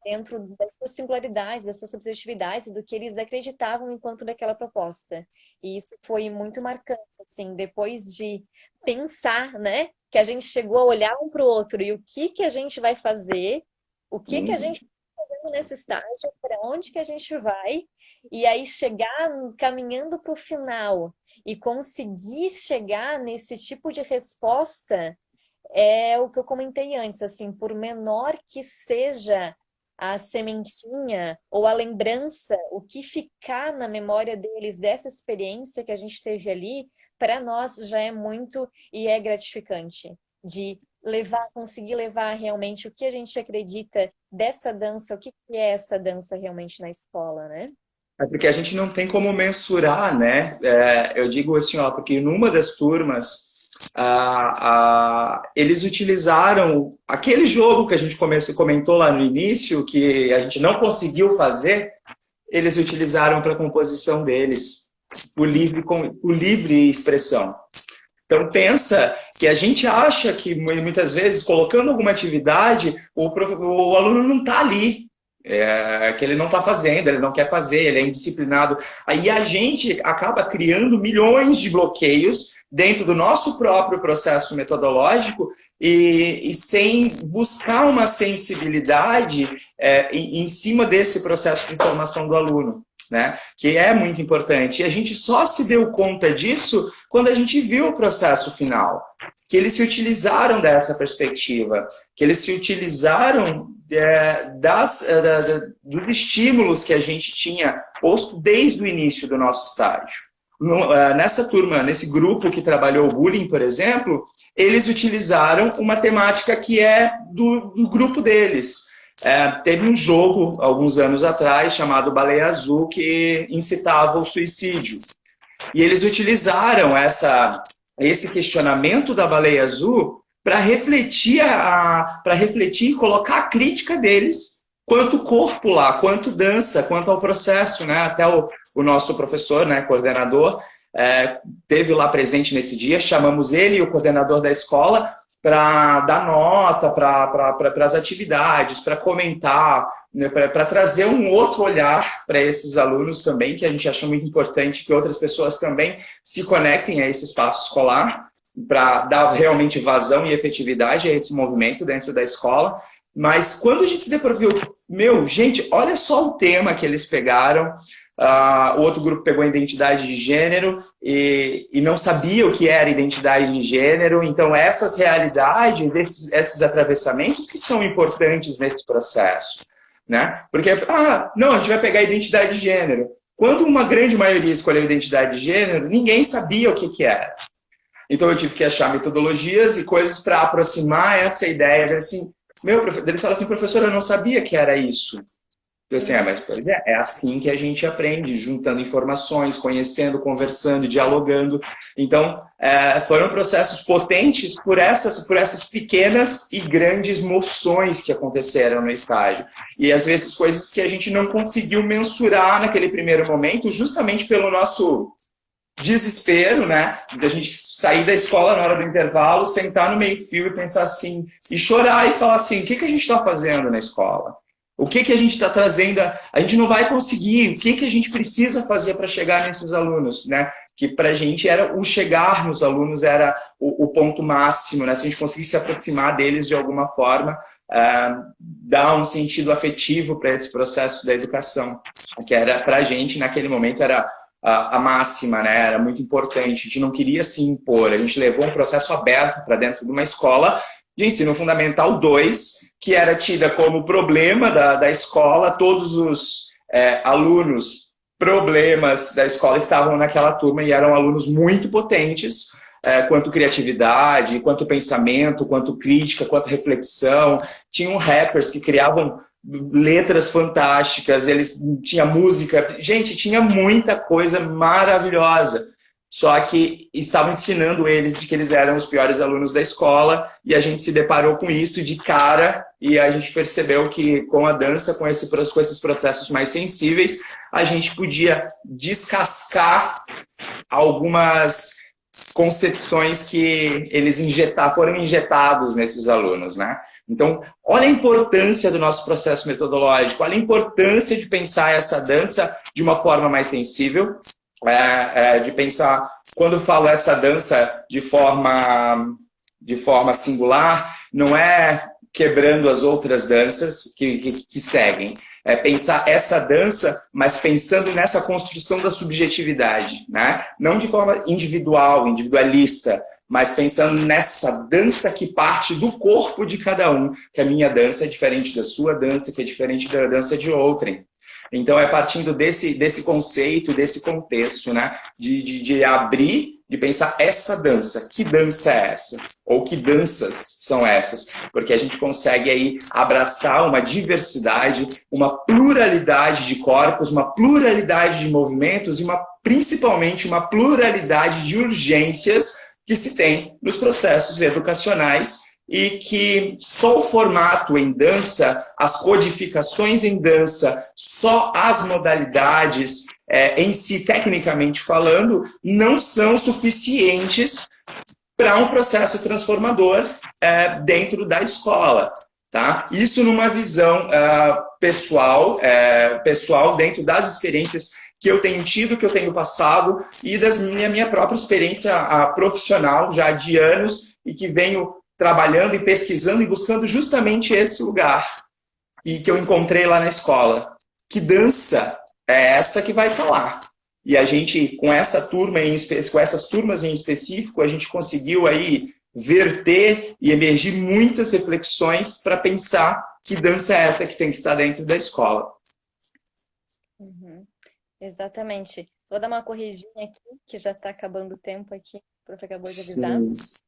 dentro das suas singularidades, das suas subjetividades, do que eles acreditavam enquanto daquela proposta. E isso foi muito marcante, assim, depois de pensar, né, que a gente chegou a olhar um para o outro e o que a gente vai fazer, o que a gente nesse estágio, para onde que a gente vai, e aí chegar caminhando para o final e conseguir chegar nesse tipo de resposta é o que eu comentei antes, assim, por menor que seja a sementinha ou a lembrança, o que ficar na memória deles dessa experiência que a gente teve ali, para nós já é muito e é gratificante de conseguir levar realmente o que a gente acredita dessa dança, o que é essa dança realmente na escola, né? É porque a gente não tem como mensurar, né? Eu digo assim, ó, porque numa das turmas eles utilizaram aquele jogo que a gente comentou lá no início, que a gente não conseguiu fazer, eles utilizaram para a composição deles, por livre expressão. Então, pensa que a gente acha que, muitas vezes, colocando alguma atividade, o aluno não está ali, que ele não está fazendo, ele não quer fazer, ele é indisciplinado. Aí a gente acaba criando milhões de bloqueios dentro do nosso próprio processo metodológico e sem buscar uma sensibilidade em cima desse processo de formação do aluno. Né? Que é muito importante. E a gente só se deu conta disso quando a gente viu o processo final. Que eles se utilizaram dessa perspectiva, que eles se utilizaram dos estímulos que a gente tinha posto desde o início do nosso estágio. Nessa turma, nesse grupo que trabalhou o bullying, por exemplo, eles utilizaram uma temática que é do grupo deles. Teve um jogo, alguns anos atrás, chamado Baleia Azul, que incitava o suicídio. E eles utilizaram esse questionamento da Baleia Azul para refletir e colocar a crítica deles quanto corpo lá, quanto dança, quanto ao processo, né? Até o nosso professor, né, coordenador, teve lá presente nesse dia, chamamos ele e o coordenador da escola para dar nota para as atividades, para comentar, né, para trazer um outro olhar para esses alunos também, que a gente acha muito importante que outras pessoas também se conectem a esse espaço escolar, para dar realmente vazão e efetividade a esse movimento dentro da escola. Mas quando a gente se deparou, gente, olha só o tema que eles pegaram. O outro grupo pegou a identidade de gênero e não sabia o que era identidade de gênero. Então, essas realidades, esses atravessamentos que são importantes nesse processo. Né? Porque, não, a gente vai pegar a identidade de gênero. Quando uma grande maioria escolheu identidade de gênero, ninguém sabia o que era. Então eu tive que achar metodologias e coisas para aproximar essa ideia. Assim, ele fala assim, professor, eu não sabia que era isso. Eu assim, mas pois é assim que a gente aprende, juntando informações, conhecendo, conversando, dialogando. Então, foram processos potentes por essas pequenas e grandes moções que aconteceram no estágio. E às vezes coisas que a gente não conseguiu mensurar naquele primeiro momento, justamente pelo nosso desespero, né? Da gente sair da escola na hora do intervalo, sentar no meio-fio e pensar assim, e chorar e falar assim, o que a gente está fazendo na escola? O que a gente está trazendo? A gente não vai conseguir. O que a gente precisa fazer para chegar nesses alunos, né? Que para a gente era o chegar nos alunos era o ponto máximo, né? Se a gente conseguisse se aproximar deles de alguma forma, dar um sentido afetivo para esse processo da educação, que era para a gente naquele momento era a máxima, né? Era muito importante. A gente não queria se impor. A gente levou um processo aberto para dentro de uma escola de ensino fundamental 2, que era tida como problema da escola. Todos os alunos problemas da escola estavam naquela turma e eram alunos muito potentes, quanto criatividade, quanto pensamento, quanto crítica, quanto reflexão. Tinham rappers que criavam letras fantásticas, eles tinha música, gente, tinha muita coisa maravilhosa. Só que estavam ensinando eles de que eles eram os piores alunos da escola e a gente se deparou com isso de cara e a gente percebeu que com a dança, com esses processos mais sensíveis, a gente podia descascar algumas concepções que eles foram injetados nesses alunos, né? Então, olha a importância do nosso processo metodológico, olha a importância de pensar essa dança de uma forma mais sensível, de pensar, quando eu falo essa dança de forma singular, não é quebrando as outras danças que seguem. É pensar essa dança, mas pensando nessa construção da subjetividade, né? Não de forma individual, individualista, mas pensando nessa dança que parte do corpo de cada um, que a minha dança é diferente da sua dança, que é diferente da dança de outrem. Então, é partindo desse conceito, desse contexto, né? De abrir, de pensar essa dança. Que dança é essa? Ou que danças são essas? Porque a gente consegue aí abraçar uma diversidade, uma pluralidade de corpos, uma pluralidade de movimentos e principalmente uma pluralidade de urgências que se tem nos processos educacionais e que só o formato em dança, as codificações em dança, só as modalidades em si, tecnicamente falando, não são suficientes para um processo transformador dentro da escola. Tá? Isso numa visão pessoal dentro das experiências que eu tenho tido, que eu tenho passado e da minha própria experiência profissional já de anos e que venho trabalhando e pesquisando e buscando justamente esse lugar e que eu encontrei lá na escola. Que dança é essa que vai estar lá? E a gente, com essas turmas em específico, a gente conseguiu aí verter e emergir muitas reflexões para pensar que dança é essa que tem que estar dentro da escola. Uhum. Exatamente. Vou dar uma corridinha aqui, que já está acabando o tempo aqui, o prof acabou de avisar. Sim.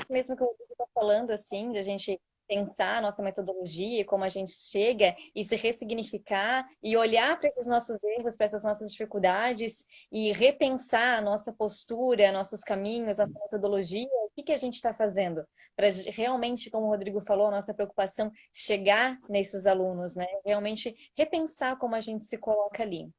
Mesmo que eu estou falando, assim, de a gente pensar a nossa metodologia e como a gente chega e se ressignificar e olhar para esses nossos erros, para essas nossas dificuldades e repensar a nossa postura, nossos caminhos, a metodologia, o que a gente está fazendo para realmente, como o Rodrigo falou, a nossa preocupação chegar nesses alunos, né? Realmente repensar como a gente se coloca ali.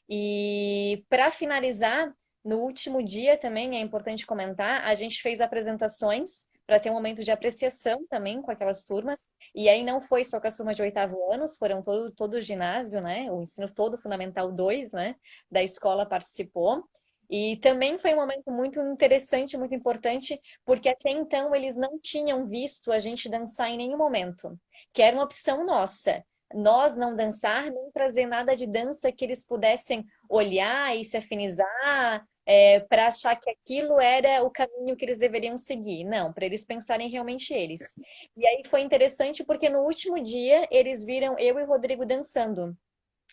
E para finalizar, no último dia também, é importante comentar, a gente fez apresentações para ter um momento de apreciação também com aquelas turmas. E aí não foi só com as turmas de 8º anos, foram todo o ginásio, né? O ensino todo Fundamental 2, né? Da escola participou. E também foi um momento muito interessante, muito importante, porque até então eles não tinham visto a gente dançar em nenhum momento, que era uma opção nossa. Nós não dançar, nem trazer nada de dança que eles pudessem olhar e se afinizar para achar que aquilo era o caminho que eles deveriam seguir. Não, para eles pensarem realmente eles. E aí foi interessante porque no último dia eles viram eu e o Rodrigo dançando.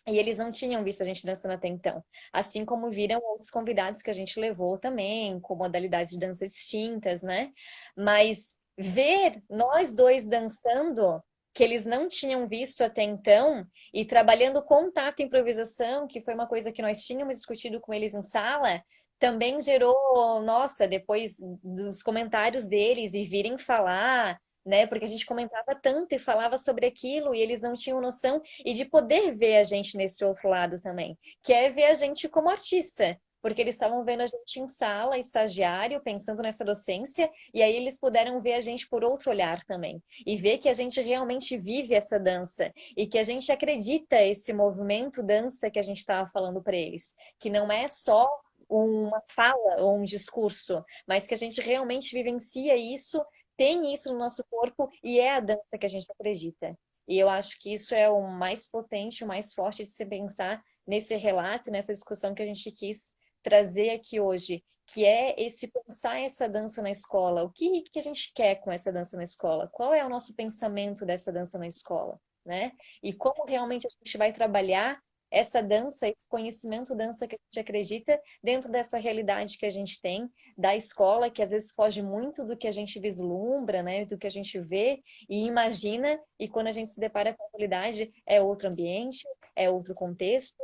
E eles não tinham visto a gente dançando até então. Assim como viram outros convidados que a gente levou também, com modalidades de dança distintas, né? Mas ver nós dois dançando, que eles não tinham visto até então, e trabalhando contato e improvisação, que foi uma coisa que nós tínhamos discutido com eles em sala, também gerou, nossa, depois dos comentários deles e virem falar, né? Porque a gente comentava tanto e falava sobre aquilo e eles não tinham noção e de poder ver a gente nesse outro lado também, que é ver a gente como artista. Porque eles estavam vendo a gente em sala, estagiário, pensando nessa docência, e aí eles puderam ver a gente por outro olhar também. E ver que a gente realmente vive essa dança, e que a gente acredita esse movimento dança que a gente estava falando para eles. Que não é só uma fala ou um discurso, mas que a gente realmente vivencia isso, tem isso no nosso corpo e é a dança que a gente acredita. E eu acho que isso é o mais potente, o mais forte de se pensar nesse relato, nessa discussão que a gente quis trazer aqui hoje, que é esse pensar essa dança na escola. O que a gente quer com essa dança na escola? Qual é o nosso pensamento dessa dança na escola, né? E como realmente a gente vai trabalhar essa dança, esse conhecimento dança que a gente acredita dentro dessa realidade que a gente tem da escola, que às vezes foge muito do que a gente vislumbra, né, do que a gente vê e imagina, e quando a gente se depara com a realidade, é outro ambiente, é outro contexto,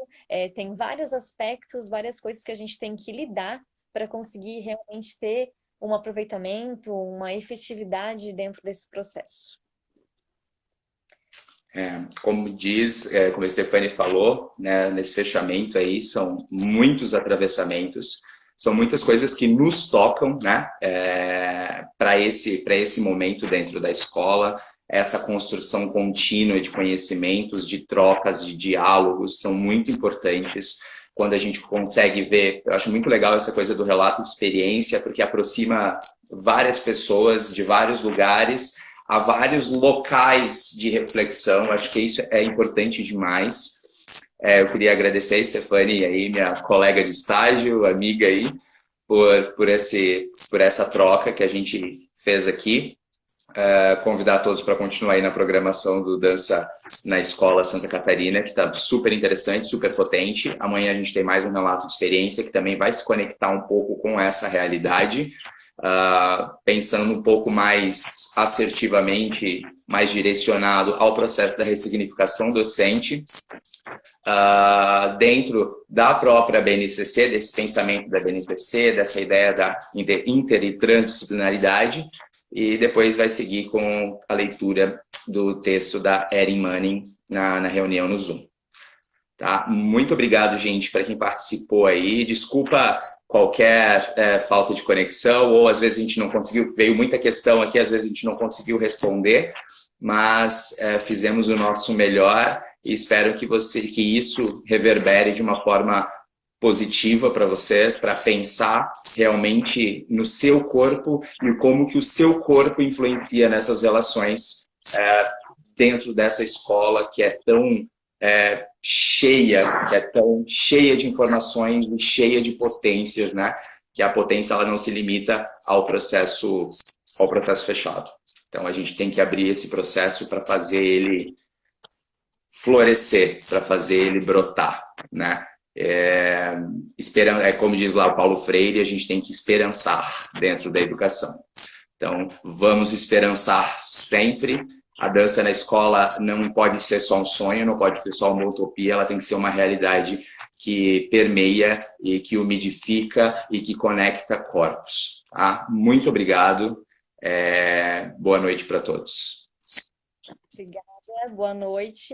tem vários aspectos, várias coisas que a gente tem que lidar para conseguir realmente ter um aproveitamento, uma efetividade dentro desse processo. Como a Stephanie falou, né, nesse fechamento aí, são muitos atravessamentos, são muitas coisas que nos tocam, né, para esse momento dentro da escola, essa construção contínua de conhecimentos, de trocas, de diálogos, são muito importantes. Quando a gente consegue ver, eu acho muito legal essa coisa do relato de experiência, porque aproxima várias pessoas de vários lugares, a vários locais de reflexão. Acho que isso é importante demais. Eu queria agradecer a Stephanie aí, minha colega de estágio, amiga aí, por essa troca que a gente fez aqui. Convidar todos para continuar aí na programação do Dança na Escola Santa Catarina, que está super interessante, super potente. Amanhã a gente tem mais um relato de experiência que também vai se conectar um pouco com essa realidade, pensando um pouco mais assertivamente, mais direcionado ao processo da ressignificação docente, dentro da própria BNCC, desse pensamento da BNCC, dessa ideia da inter e transdisciplinaridade, e depois vai seguir com a leitura do texto da Erin Manning na reunião no Zoom. Tá? Muito obrigado, gente, para quem participou aí. Desculpa qualquer falta de conexão, ou às vezes a gente não conseguiu, veio muita questão aqui, às vezes a gente não conseguiu responder, mas fizemos o nosso melhor e espero que isso reverbere de uma forma positiva para vocês, para pensar realmente no seu corpo e como que o seu corpo influencia nessas relações dentro dessa escola que é tão cheia de informações e cheia de potências, né? Que a potência ela não se limita ao processo fechado. Então a gente tem que abrir esse processo para fazer ele florescer, para fazer ele brotar, né? Como diz lá o Paulo Freire, a gente tem que esperançar dentro da educação. Então, vamos esperançar sempre. A dança na escola não pode ser só um sonho, não pode ser só uma utopia, ela tem que ser uma realidade que permeia e que umidifica e que conecta corpos. Tá? Muito obrigado. Boa noite para todos. Obrigada, boa noite.